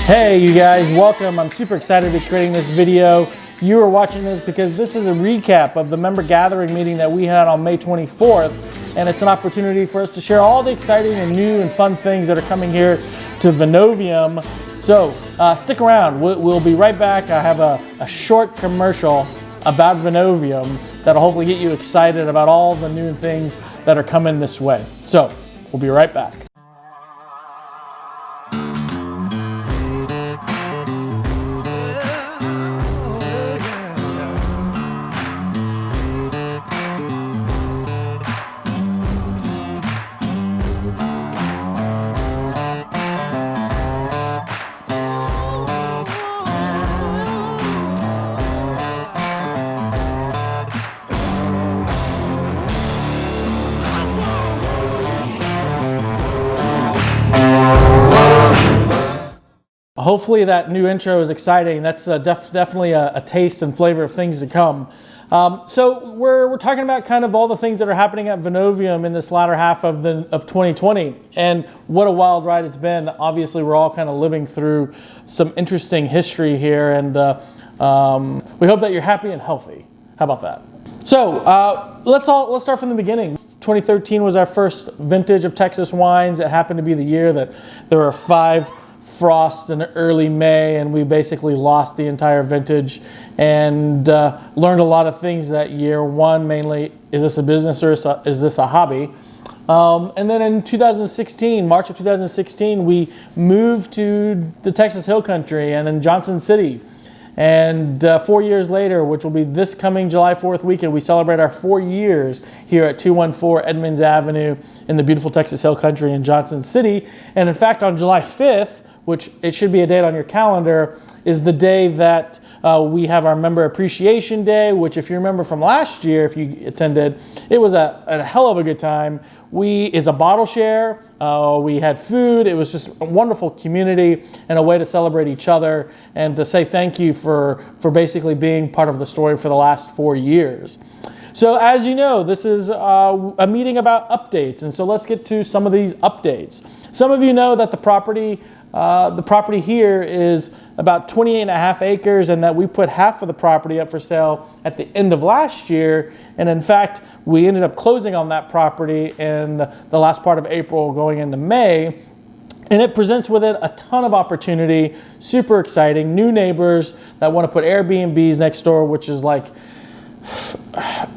Hey you guys, welcome. I'm super excited to be creating this video. You are watching this because this is a recap of the member gathering meeting that we had on May 24th, and it's an opportunity for us to share all the exciting and new and fun things that are coming here to Vinovium. So stick around, we'll be right back. I have a short commercial about Vinovium that'll hopefully get you excited about all the new things that are coming this way. So we'll be right back. Hopefully that new intro is exciting. That's definitely a taste and flavor of things to come. So we're talking about kind of all the things that are happening at Vinovium in this latter half of 2020, and what a wild ride it's been. Obviously, we're all kind of living through some interesting history here, and we hope that you're happy and healthy. How about that? So let's start from the beginning. 2013 was our first vintage of Texas wines. It happened to be the year that there were 5 frosts in early May, and we basically lost the entire vintage and learned a lot of things that year. One, mainly, is this a business or is this a hobby? And then in 2016, March of 2016, we moved to the Texas Hill Country and in Johnson City. And 4 years later, which will be this coming July 4th weekend, we celebrate our 4 years here at 214 Edmonds Avenue in the beautiful Texas Hill Country in Johnson City. And in fact, on July 5th, which it should be a date on your calendar, is the day that we have our Member Appreciation Day, which if you remember from last year, if you attended, it was a hell of a good time. It's a bottle share, we had food, it was just a wonderful community and a way to celebrate each other and to say thank you for basically being part of the story for the last 4 years. So as you know, this is a meeting about updates, and so let's get to some of these updates. Some of you know that the property here is about 28.5 acres, and that we put half of the property up for sale at the end of last year. And in fact, we ended up closing on that property in the last part of April going into May. And it presents with it a ton of opportunity, super exciting, new neighbors that want to put Airbnbs next door, which is like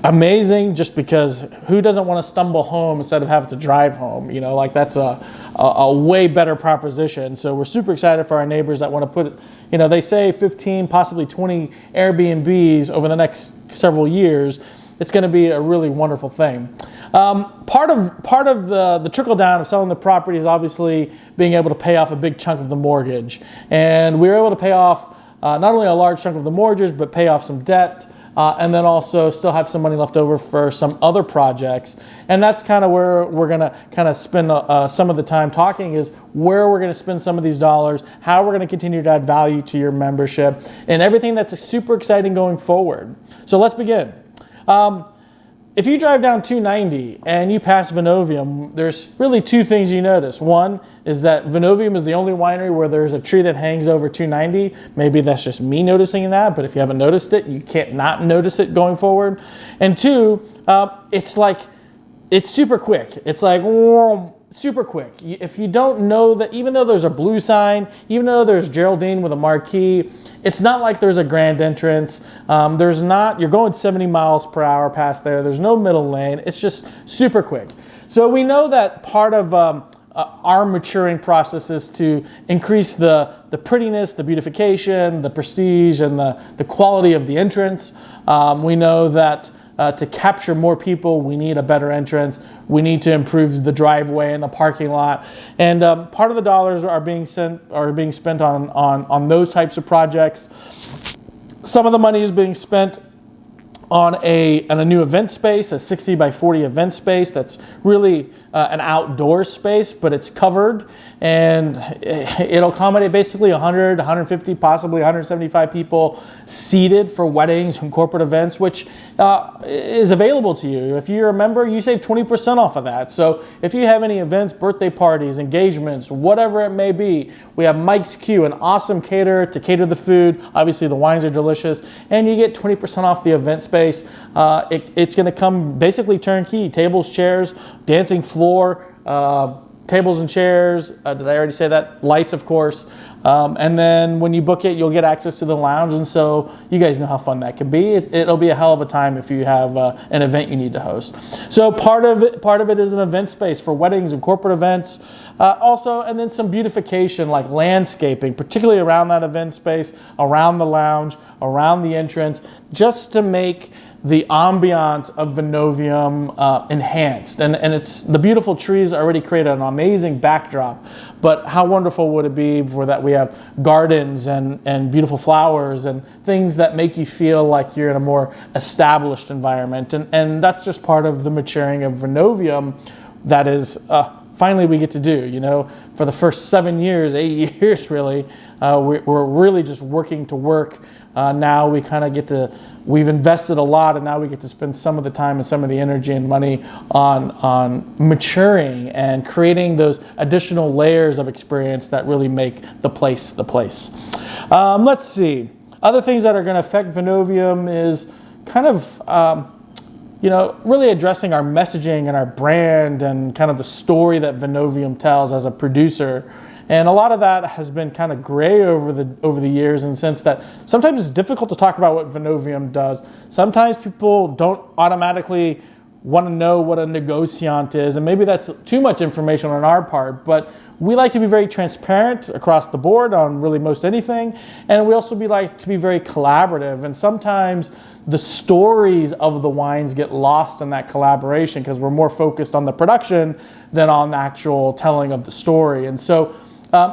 amazing, just because who doesn't want to stumble home instead of having to drive home? You know, like that's a way better proposition. So we're super excited for our neighbors that want to put, you know, they say 15, possibly 20 Airbnbs over the next several years. It's going to be a really wonderful thing. Part of the trickle down of selling the property is obviously being able to pay off a big chunk of the mortgage. And we were able to pay off not only a large chunk of the mortgage, but pay off some debt. And then also still have some money left over for some other projects. And that's kind of where we're going to kind of spend some of the time talking, is where we're going to spend some of these dollars, how we're going to continue to add value to your membership, and everything that's super exciting going forward. So let's begin. If you drive down 290 and you pass Vinovium, there's really 2 things you notice. One is that Vinovium is the only winery where there's a tree that hangs over 290. Maybe that's just me noticing that, but if you haven't noticed it, you can't not notice it going forward. And 2, it's super quick. It's like super quick. If you don't know that, even though there's a blue sign, even though there's Geraldine with a marquee, it's not like there's a grand entrance. You're going 70 miles per hour past there. There's no middle lane. It's just super quick. So we know that part of our maturing process is to increase the prettiness, the beautification, the prestige, and the quality of the entrance. We know that to capture more people, we need a better entrance. We need to improve the driveway and the parking lot. And part of the dollars are being spent on those types of projects. Some of the money is being spent on a new event space, a 60 by 40 event space that's really an outdoor space, but it's covered, and it'll accommodate basically 100, 150, possibly 175 people seated for weddings and corporate events, which is available to you. If you're a member, you save 20% off of that. So if you have any events, birthday parties, engagements, whatever it may be, we have Mike's Q, an awesome caterer to cater the food. Obviously, the wines are delicious, and you get 20% off the event space. It's going to come basically turnkey: tables, chairs, dancing floor, tables and chairs. Did I already say that? Lights, of course. And then when you book it, you'll get access to the lounge. And so you guys know how fun that can be. It'll be a hell of a time if you have an event you need to host. So part of it is an event space for weddings and corporate events. Also, and then some beautification like landscaping, particularly around that event space, around the lounge, around the entrance, just to make the ambiance of Vinovium enhanced. And it's the beautiful trees already create an amazing backdrop. But how wonderful would it be for that we have gardens and beautiful flowers and things that make you feel like you're in a more established environment. And that's just part of the maturing of Vinovium that is finally we get to do. You know, for the first 7 years, 8 years really, we're really just working to work. Now we kind of we've invested a lot, and now we get to spend some of the time and some of the energy and money on maturing and creating those additional layers of experience that really make the place the place. Let's see. Other things that are going to affect Vinovium is kind of really addressing our messaging and our brand and kind of the story that Vinovium tells as a producer. And a lot of that has been kind of gray over the years, in the sense that sometimes it's difficult to talk about what Vinovium does. Sometimes people don't automatically want to know what a negociant is, and maybe that's too much information on our part, but we like to be very transparent across the board on really most anything, and we also like to be very collaborative, and sometimes the stories of the wines get lost in that collaboration because we're more focused on the production than on the actual telling of the story. And so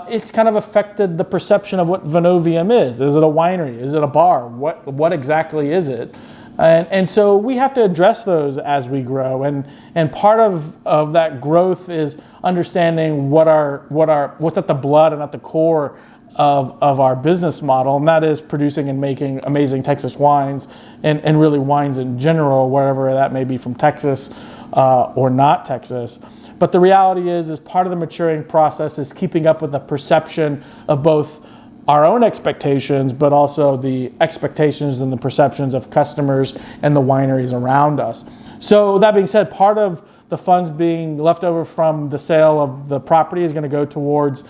it's kind of affected the perception of what Vinovium is. Is it a winery? Is it a bar? What exactly is it? And so we have to address those as we grow. And part of that growth is understanding what's at the blood and at the core of our business model, and that is producing and making amazing Texas wines and really wines in general, wherever that may be, from Texas or not Texas. But the reality is part of the maturing process is keeping up with the perception of both our own expectations, but also the expectations and the perceptions of customers and the wineries around us. So that being said, part of the funds being left over from the sale of the property is going to go towards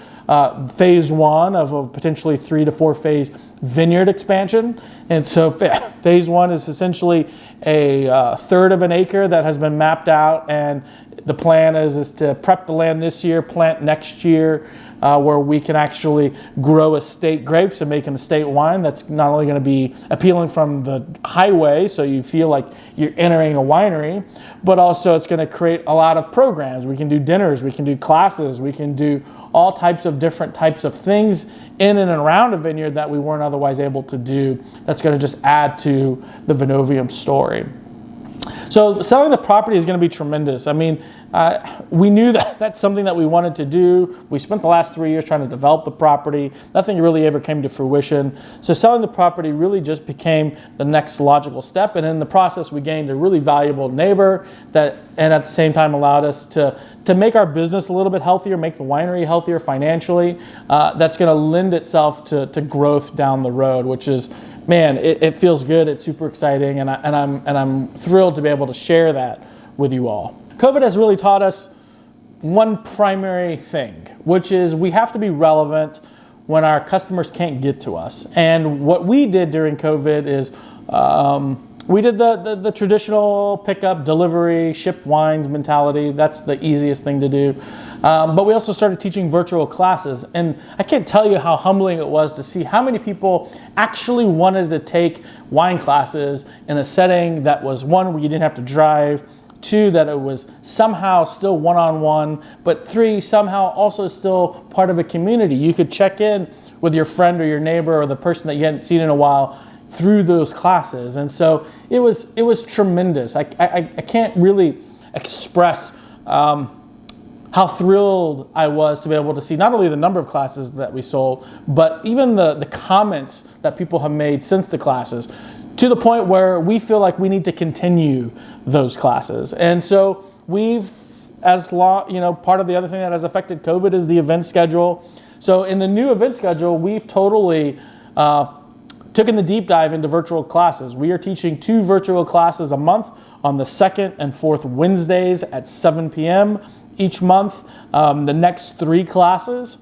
phase one of a potentially 3 to 4 phase vineyard expansion. And so phase one is essentially a third of an acre that has been mapped out, and the plan is to prep the land this year, plant next year, where we can actually grow estate grapes and make an estate wine that's not only going to be appealing from the highway, so you feel like you're entering a winery, but also it's going to create a lot of programs. We can do dinners, we can do classes, we can do all types of different types of things in and around a vineyard that we weren't otherwise able to do. That's going to just add to the Vinovium story. So selling the property is going to be tremendous. I mean, we knew that that's something that we wanted to do. We spent the last 3 years trying to develop the property. Nothing really ever came to fruition. So selling the property really just became the next logical step. And in the process, we gained a really valuable neighbor and at the same time allowed us to make our business a little bit healthier, make the winery healthier financially. That's going to lend itself to growth down the road, which is, man, it feels good. It's super exciting, and I'm thrilled to be able to share that with you all. COVID has really taught us one primary thing, which is we have to be relevant when our customers can't get to us. And what we did during COVID is we did the traditional pickup, delivery, ship wines mentality. That's the easiest thing to do. But we also started teaching virtual classes. And I can't tell you how humbling it was to see how many people actually wanted to take wine classes in a setting that was, one, where you didn't have to drive, two, that it was somehow still one-on-one, but three, somehow also still part of a community. You could check in with your friend or your neighbor or the person that you hadn't seen in a while through those classes. And so it was tremendous. I can't really express how thrilled I was to be able to see not only the number of classes that we sold, but even the comments that people have made since the classes, to the point where we feel like we need to continue those classes. And so we've, part of the other thing that has affected COVID is the event schedule. So in the new event schedule, we've totally taken the deep dive into virtual classes. We are teaching 2 virtual classes a month on the 2nd and 4th Wednesdays at 7 p.m. each month. The next 3 classes,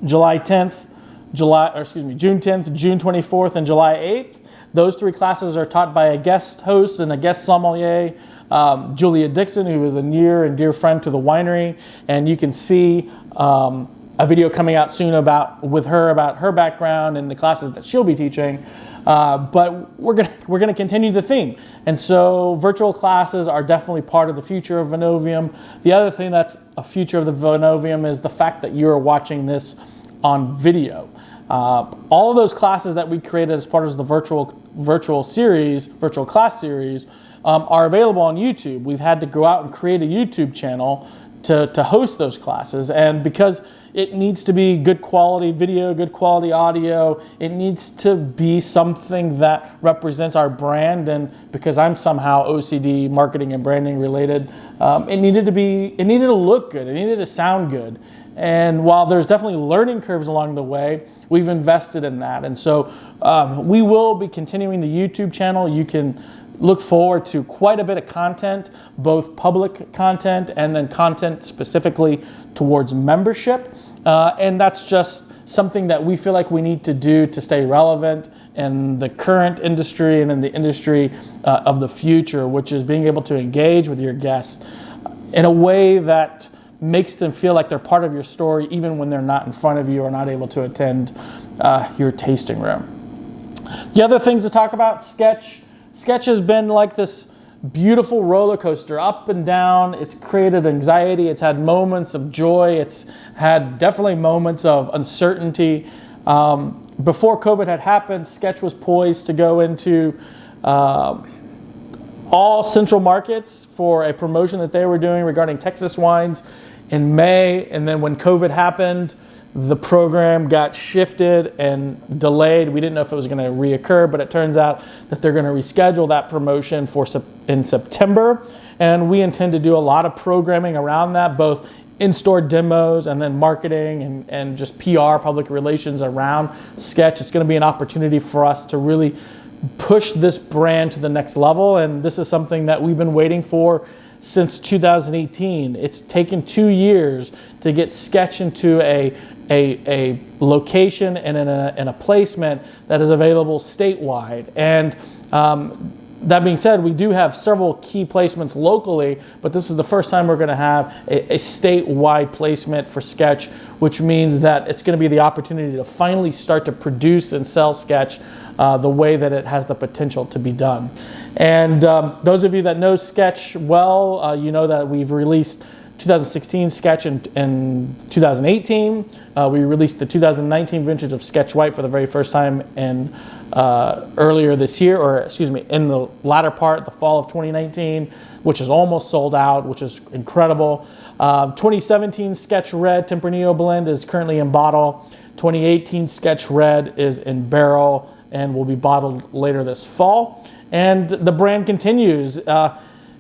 June 10th, June 24th, and July 8th. Those 3 classes are taught by a guest host and a guest sommelier, Julia Dixon, who is a near and dear friend to the winery. And you can see a video coming out soon about her background and the classes that she'll be teaching. But we're gonna continue the theme. And so virtual classes are definitely part of the future of Vinovium. The other thing that's a future of the Vinovium is the fact that you're watching this on video. All of those classes that we created as part of the virtual class series are available on YouTube. We've had to go out and create a YouTube channel to host those classes. And because it needs to be good quality video, good quality audio, it needs to be something that represents our brand. And because I'm somehow OCD, marketing and branding related, it needed to look good, it needed to sound good. And while there's definitely learning curves along the way, we've invested in that. And so we will be continuing the YouTube channel. You can look forward to quite a bit of content, both public content and then content specifically towards membership. And that's just something that we feel like we need to do to stay relevant in the current industry and in the industry of the future, which is being able to engage with your guests in a way that makes them feel like they're part of your story, even when they're not in front of you or not able to attend your tasting room. The other things to talk about, Sketch. Sketch has been like this beautiful roller coaster, up and down. It's created anxiety. It's had moments of joy. It's had definitely moments of uncertainty. Before COVID had happened, Sketch was poised to go into all central markets for a promotion that they were doing regarding Texas wines in May. And then when COVID happened, the program got shifted and delayed. We didn't know if it was going to reoccur, but it turns out that they're going to reschedule that promotion in September. And we intend to do a lot of programming around that, both in-store demos and then marketing and just PR, public relations around Sketch. It's going to be an opportunity for us to really push this brand to the next level. And this is something that we've been waiting for since 2018. It's taken 2 years to get Sketch into a location and in a placement that is available statewide. And that being said, we do have several key placements locally, but this is the first time we're going to have a statewide placement for Sketch, which means that it's going to be the opportunity to finally start to produce and sell Sketch the way that it has the potential to be done. And those of you that know Sketch well, you know that we've released 2016 Sketch in 2018. We released the 2019 vintage of Sketch White for the very first time in earlier this year, in the latter part, the fall of 2019, which is almost sold out, which is incredible. 2017 Sketch Red Tempranillo blend is currently in bottle. 2018 Sketch Red is in barrel and will be bottled later this fall. And the brand continues.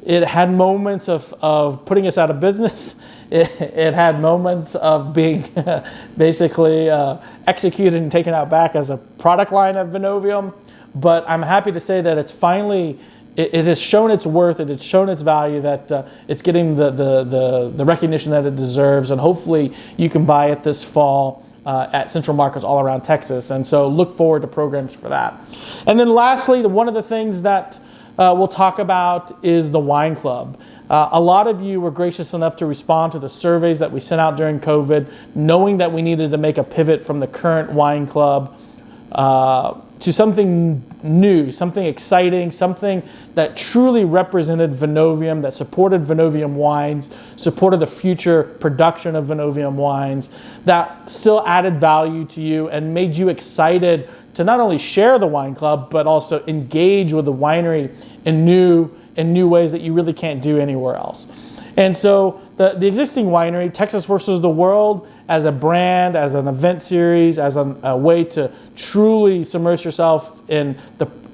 It had moments of putting us out of business. It had moments of being basically executed and taken out back as a product line of Vinovium. But I'm happy to say that it's finally, it has shown its worth, it has shown its value, that it's getting the recognition that it deserves. And hopefully you can buy it this fall at central markets all around Texas. And so look forward to programs for that. And then lastly, one of the things that we'll talk about is the wine club. A lot of you were gracious enough to respond to the surveys that we sent out during COVID, knowing that we needed to make a pivot from the current wine club to something new, something exciting, something that truly represented Vinovium, that supported Vinovium wines, supported the future production of Vinovium wines, that still added value to you and made you excited to not only share the wine club, but also engage with the winery in new ways that you really can't do anywhere else. And so the existing winery, Texas versus the World, as a brand, as an event series, as a way to truly submerge yourself in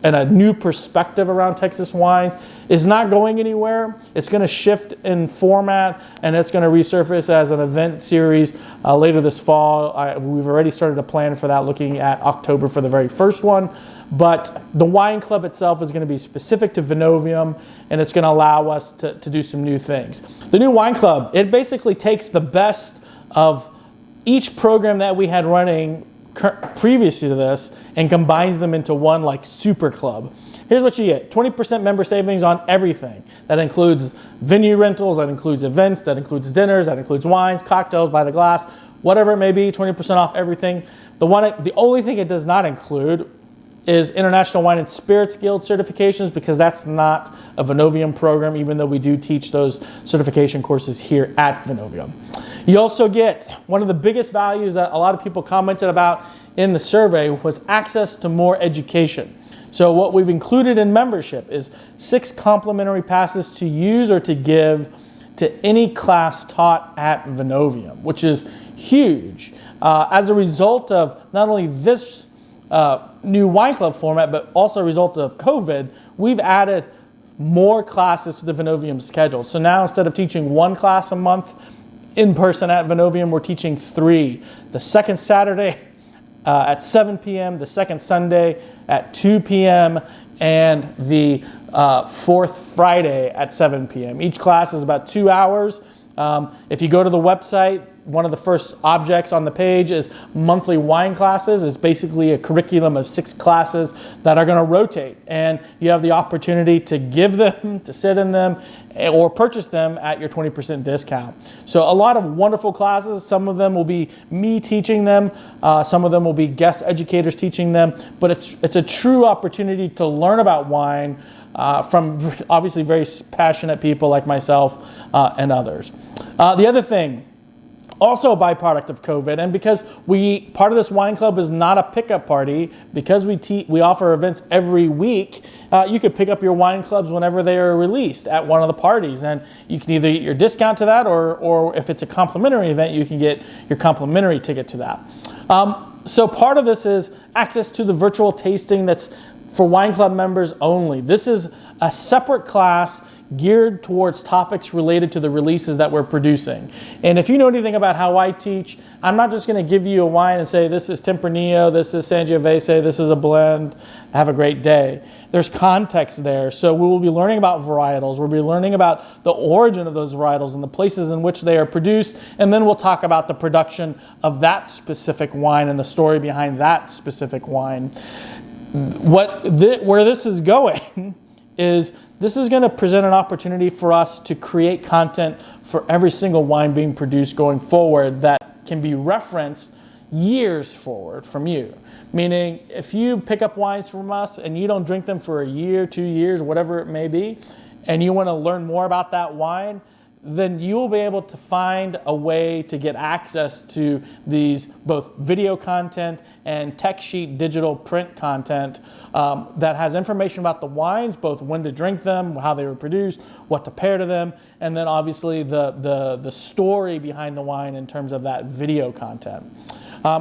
a new perspective around Texas wines, is not going anywhere. It's going to shift in format, and it's going to resurface as an event series later this fall. We've already started to plan for that, looking at October for the very first one. But the wine club itself is going to be specific to Vinovium, and it's going to allow us to do some new things. The new wine club, it basically takes the best of each program that we had running previously to this and combines them into one like super club. Here's what you get: 20% member savings on everything. That includes venue rentals, that includes events, that includes dinners, that includes wines, cocktails by the glass, whatever it may be, 20% off everything. The only thing it does not include is International Wine and Spirits Guild certifications, because that's not a Vinovium program, even though we do teach those certification courses here at Vinovium. You also get one of the biggest values that a lot of people commented about in the survey was access to more education. So what we've included in membership is 6 complimentary passes to use or to give to any class taught at Vinovium, which is huge. As a result of not only this new wine club format, but also a result of COVID, we've added more classes to the Vinovium schedule. So now, instead of teaching 1 class a month in person at Vinovium, we're teaching 3. The second Saturday at 7 p.m., the second Sunday at 2 p.m., and the fourth Friday at 7 p.m. Each class is about 2 hours. If you go to the website, one of the first objects on the page is monthly wine classes. It's basically a curriculum of 6 classes that are going to rotate, and you have the opportunity to give them, to sit in them, or purchase them at your 20% discount. So a lot of wonderful classes. Some of them will be me teaching them. Some of them will be guest educators teaching them. But it's a true opportunity to learn about wine from obviously very passionate people like myself and others. The other thing, also a byproduct of COVID, and because part of this wine club is not a pickup party, because we offer events every week, you could pick up your wine clubs whenever they are released at one of the parties, and you can either get your discount to that, or if it's a complimentary event, you can get your complimentary ticket to that. So part of this is access to the virtual tasting that's for wine club members only. This is a separate class geared towards topics related to the releases that we're producing. And if you know anything about how I teach, I'm not just going to give you a wine and say, this is Tempranillo, this is Sangiovese, this is a blend, have a great day. There's context there. So we will be learning about varietals. We'll be learning about the origin of those varietals and the places in which they are produced. And then we'll talk about the production of that specific wine and the story behind that specific wine. Where this is going is this is going to present an opportunity for us to create content for every single wine being produced going forward that can be referenced years forward from you. Meaning, if you pick up wines from us and you don't drink them for a year, 2 years, whatever it may be, and you want to learn more about that wine, then you will be able to find a way to get access to these both video content and tech sheet digital print content that has information about the wines, both when to drink them, how they were produced, what to pair to them, and then obviously the story behind the wine in terms of that video content.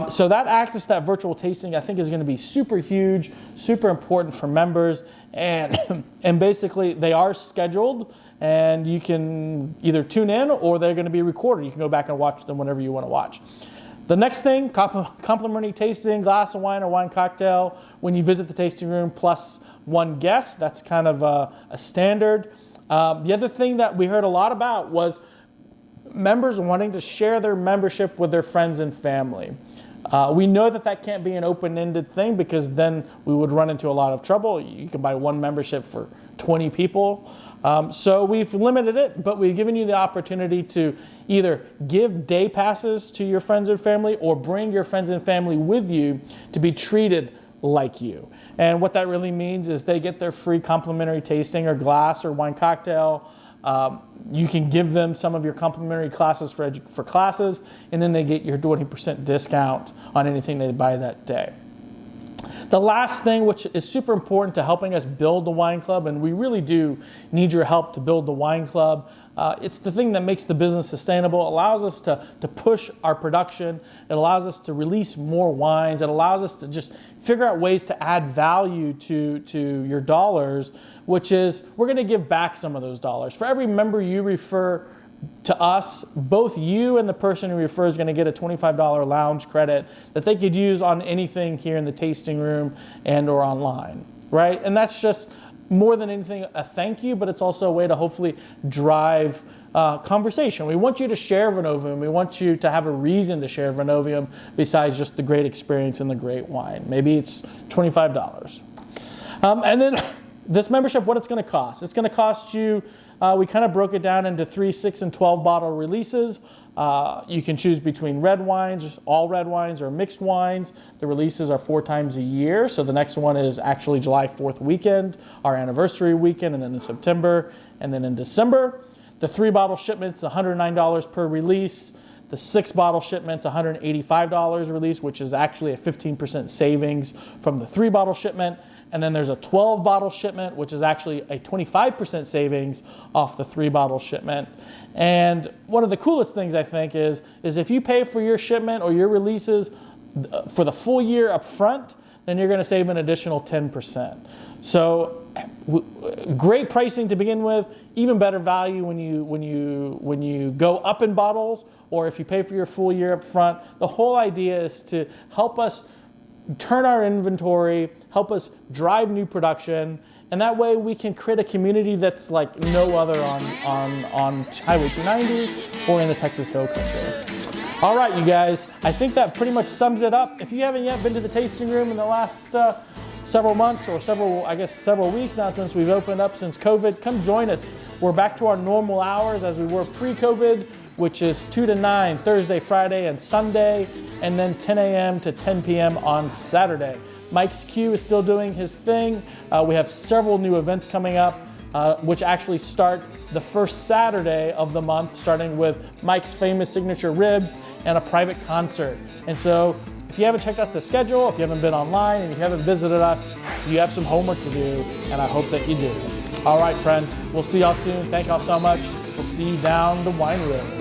So that access to that virtual tasting, I think, is going to be super huge, super important for members, and basically they are scheduled, and you can either tune in or they're going to be recorded. You can go back and watch them whenever you want to watch. The next thing, complimentary tasting, glass of wine or wine cocktail when you visit the tasting room, plus 1 guest. That's kind of a standard. The other thing that we heard a lot about was members wanting to share their membership with their friends and family. We know that can't be an open-ended thing, because then we would run into a lot of trouble. You can buy 1 membership for 20 people. So we've limited it, but we've given you the opportunity to either give day passes to your friends and family or bring your friends and family with you to be treated like you. And what that really means is they get their free complimentary tasting or glass or wine cocktail. You can give them some of your complimentary classes for classes, and then they get your 20% discount on anything they buy that day. The last thing, which is super important to helping us build the wine club, and we really do need your help to build the wine club. It's the thing that makes the business sustainable. It allows us to push our production. It allows us to release more wines. It allows us to just figure out ways to add value to your dollars, which is we're going to give back some of those dollars. For every member you refer to us, both you and the person who refers is going to get a $25 lounge credit that they could use on anything here in the tasting room and or online, right? And that's just more than anything a thank you, but it's also a way to hopefully drive conversation. We want you to share Vinovium. We want you to have a reason to share Vinovium besides just the great experience and the great wine. Maybe it's $25. And then this membership, what it's going to cost. It's going to cost you, we kind of broke it down into 3, 6, and 12 bottle releases. You can choose between red wines, all red wines, or mixed wines. The releases are 4 times a year. So the next one is actually July 4th weekend, our anniversary weekend, and then in September, and then in December. The 3 bottle shipment's $109 per release. The 6 bottle shipment's $185 release, which is actually a 15% savings from the 3 bottle shipment. And then there's a 12 bottle shipment, which is actually a 25% savings off the 3 bottle shipment. And one of the coolest things I think is if you pay for your shipment or your releases for the full year up front, then you're going to save an additional 10%. So great pricing to begin with, even better value when you go up in bottles, or if you pay for your full year up front. The whole idea is to help us turn our inventory, help us drive new production, and that way we can create a community that's like no other on Highway 290 or in the Texas Hill Country. All right, you guys, I think that pretty much sums it up. If you haven't yet been to the tasting room in the last several months or several weeks now since we've opened up since COVID, come join us. We're back to our normal hours as we were pre-COVID, which is 2 to 9, Thursday, Friday, and Sunday, and then 10 a.m. to 10 p.m. on Saturday. Mike's Q is still doing his thing. We have several new events coming up, which actually start the first Saturday of the month, starting with Mike's famous signature ribs and a private concert. And so if you haven't checked out the schedule, if you haven't been online and you haven't visited us, you have some homework to do, and I hope that you do. All right, friends, we'll see y'all soon. Thank y'all so much. We'll see you down the wine road.